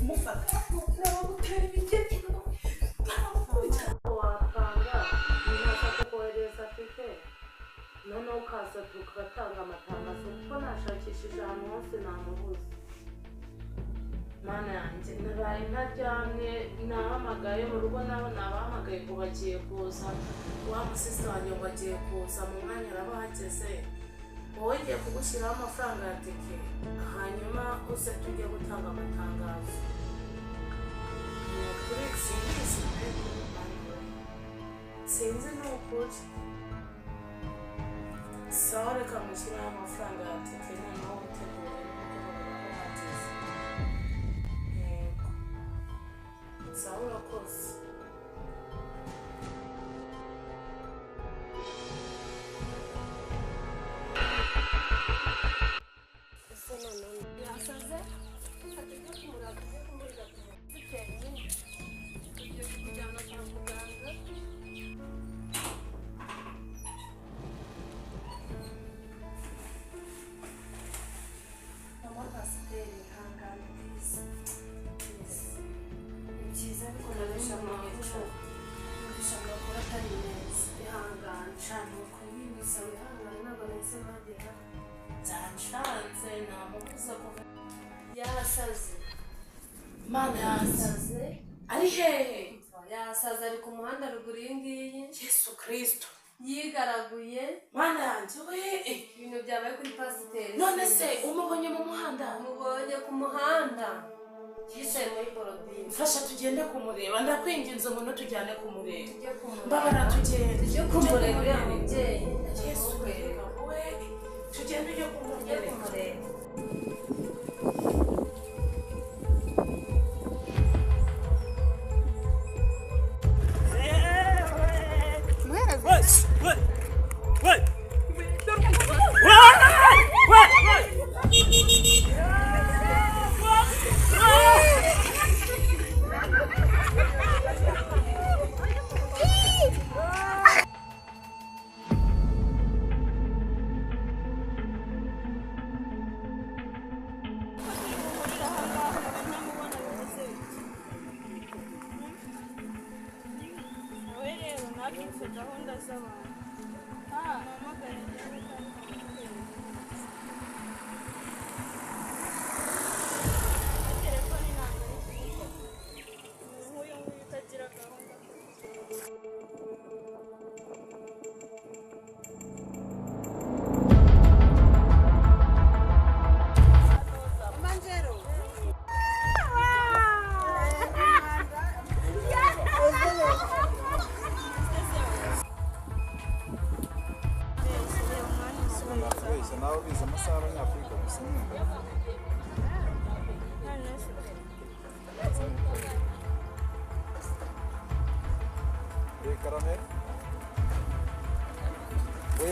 kumufata n'abamutera ibigeni wapanga ntashaka kohereza afite noneho ukaza tugatanga amatangazo kuko nashakishije ahantu hose namubuze mana yanjye naraye ntaryamye nahamagaye mu rugo naho nabahamagaye ngo bagiye kuza wa musisi wanjye ngo agiye kuza mu mwanya arabahageze wowe ngiye kugushyiraho amafaranga ya tike hanyuma uze tujye gutanga amatangazo kuri sinzi ni ukuri sawa reka mushyiraho amafaranga ya tike noneho utegure n'uko bahageze sawa urakoze yasaze mana yasaze ari hehe yasaze ari ku muhanda ruguru y'ingiyi Yesu Kristo yigaraguye mana yanjye we ibintu byabaye kuri pasiteri none se umubonye mu muhanda umubonye ku muhanda yicaye muri borodine mfasha tugende kumureba ndakwinginze umuntu tujyane kumureba mbabara tujye kumureba uriya mubyeyi Yesu Kristo we tugende ujye kumureba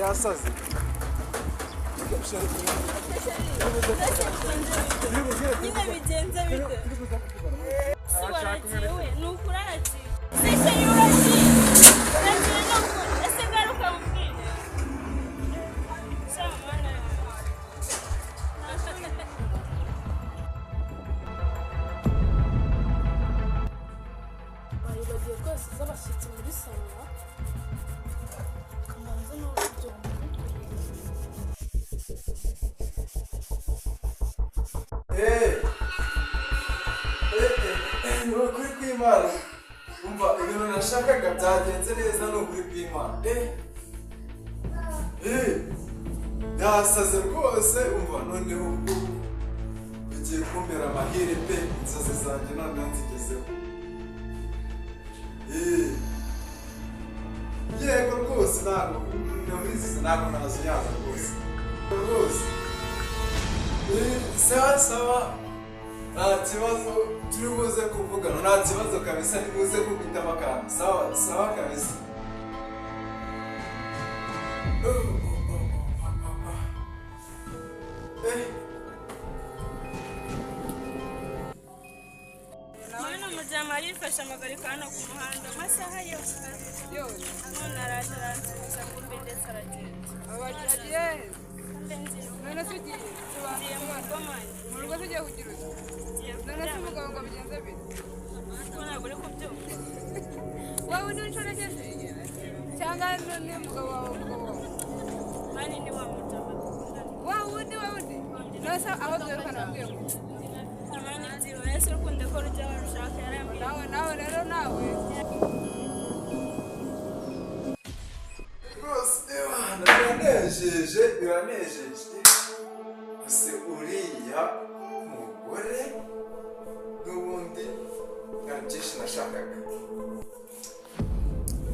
yasaze nyine bigenze bite sobanukirwe ni ukurarati sise yurashi uragiye no ese garuka mubwire samana bari bagiye rwose z'abashyitsi muri salo kamanza n'uburyo ni ukuri kw'Imana umva ibintu nashakaga byagenze neza ni ukuri kw'Imana yasaze rwose umva noneho ubwo bigiye kumbera amahire pe inzozi zanjye noneho nzigezeho yego rwose ntabwo nazuyaza rwose sawa nta kibazo turi buze kuvugana nta kibazo kabisa nibuze kukwitamo akantu sawa kabisa none umujyama arifashe amagarika hano ku muhanda amasaha yose none araje aransubiza ngo mbe ndetse aragenda abagiye none se ugiye tugiye mu rugo manje mu rugo tugiye kugira uti none se umugabo ubwo bigenze bite ntabwo uri kubyumva wowe ni inshorageze cyangwa ni umugabo wawe mani ni wa mutama wawundi nose aho duherukana wambwiye ngo amani byiwe ese urukundo ko rujya barushaka yarambwiye nawe rero nawe rwose biranejeje ese uriya mugore n'ubundi nta byinshi nashakaga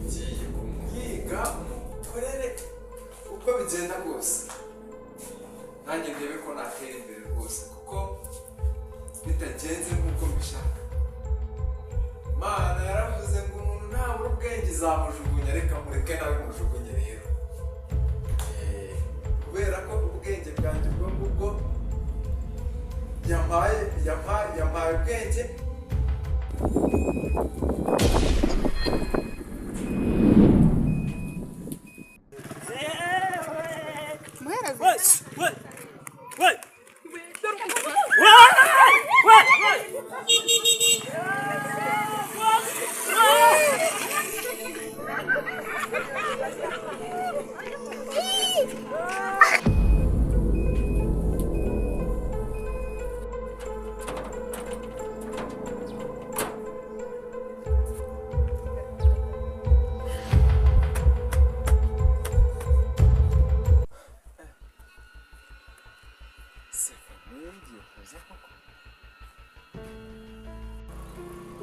ngiye kumuhiga umukorere uko bigenda rwose nanjye ndebe ko natera imbere rwose kuko bitagenze nk'uko mbishaka. Imana yaravuze ngo umuntu ntabura ubwenge izamujugunya, reka mureke nawe mujugunye rero kubera ko ubwenge bwanjye ubwo ngubwo yampaye ubwenge.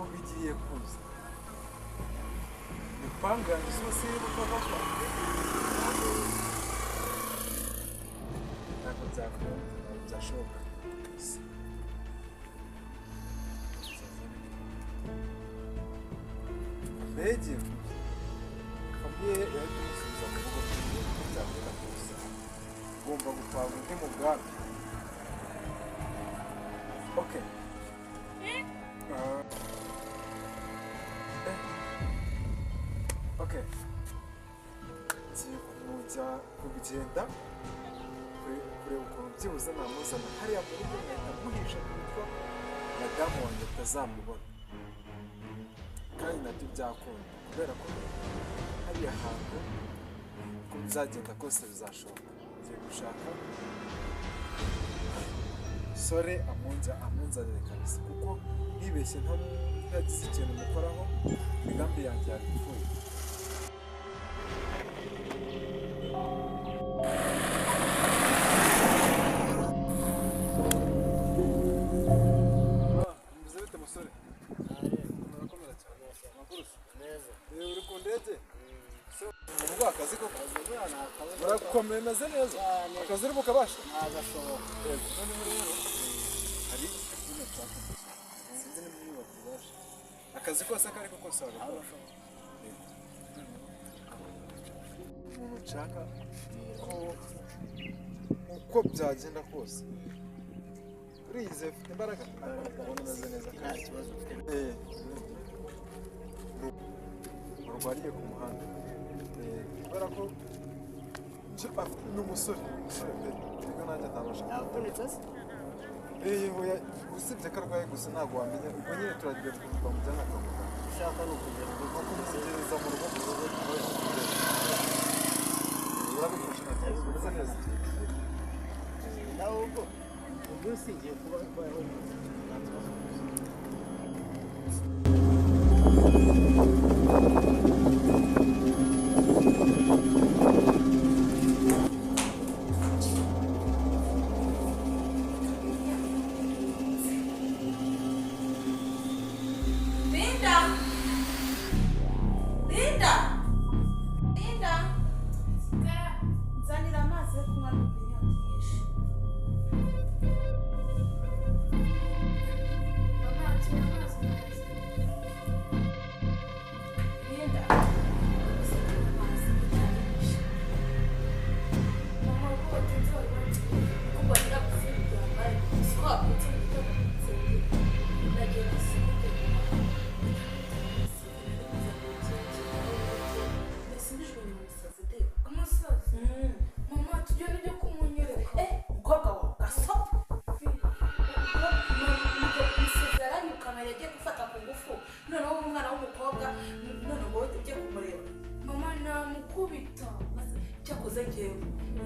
Ubigiye kuza nipangana zose y'ubukoko ntabwo byashoboka mbege famiye yari kumusubiza mu rugo ko byagenda kuza ugomba gupanga undi mugambi. Okay. Okay. Nzajya kugenda kureba ukuntu byibuze namuzana hariya mu rugo nkahita muhisha kuko madamu wanjye atazamubona kandi nabyo byakunda kubera ko hariya hantu uko bizagenda kose bizashoboka. Ngiye gushaka sore amunzanire kabisa kuko nibeshye ntagize ikintu mukoraho imigambi yanjye yaripfuye. Mbize bite musore? Murakomera cyane. Amakuru neza. Uri ku ndege? Ubwo akazi koko murakomeye meze neza. Akazi uri bukabasha? Ntagashoboka. None muri rero hari ibintu nshaka. Sinzi niba bakubasha. Akazi kose akariko kose wagakora. Umuntu nshaka ko uko byagenda kose urize ufite imbaraga ubona umeze neza kandi ikibazo ufite urwariye ku muhanda kubera ko ni umusore pe nibwo nanjye atabasha yavunitse se usibye ko arwaye gusa ntabwo wamenya ubwo nyine turagira twamujyana kwa muganga ushaka ni ukugera no kumutegereza mu rugo urabifasha nta kibazo umeze neza nawe ubwo ubwo usigiye kuba urwaye nzanira amazi yo kunywa n'ubunyobwa.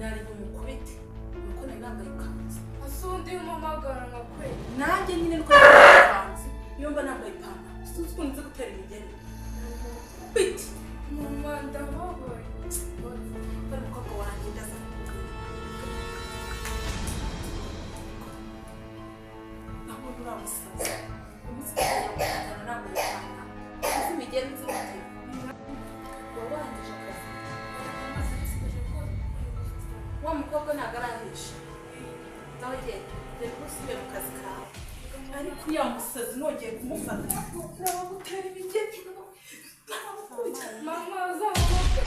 nari bumukubite nuko nari nambaye ikanzu asundi umamagara nka kwe nanjye nyine nuko nambaye ikanzu iyo mba nambaye ipantaro sinzi ukuntu nzi gutera imigeri biti mama ndababaye bari umukobwa wanjye ndaza naho nturamusaza umusaza yamutana nambaye ipantaro uzi imigeri nzi gutera warangije akazi wa mukobwa ntabwo arahisha nawe genda reka usubire mu kazi kawe ariko ya musazi nongeye kumufata ntabwo gutera imigeri mama azamubaka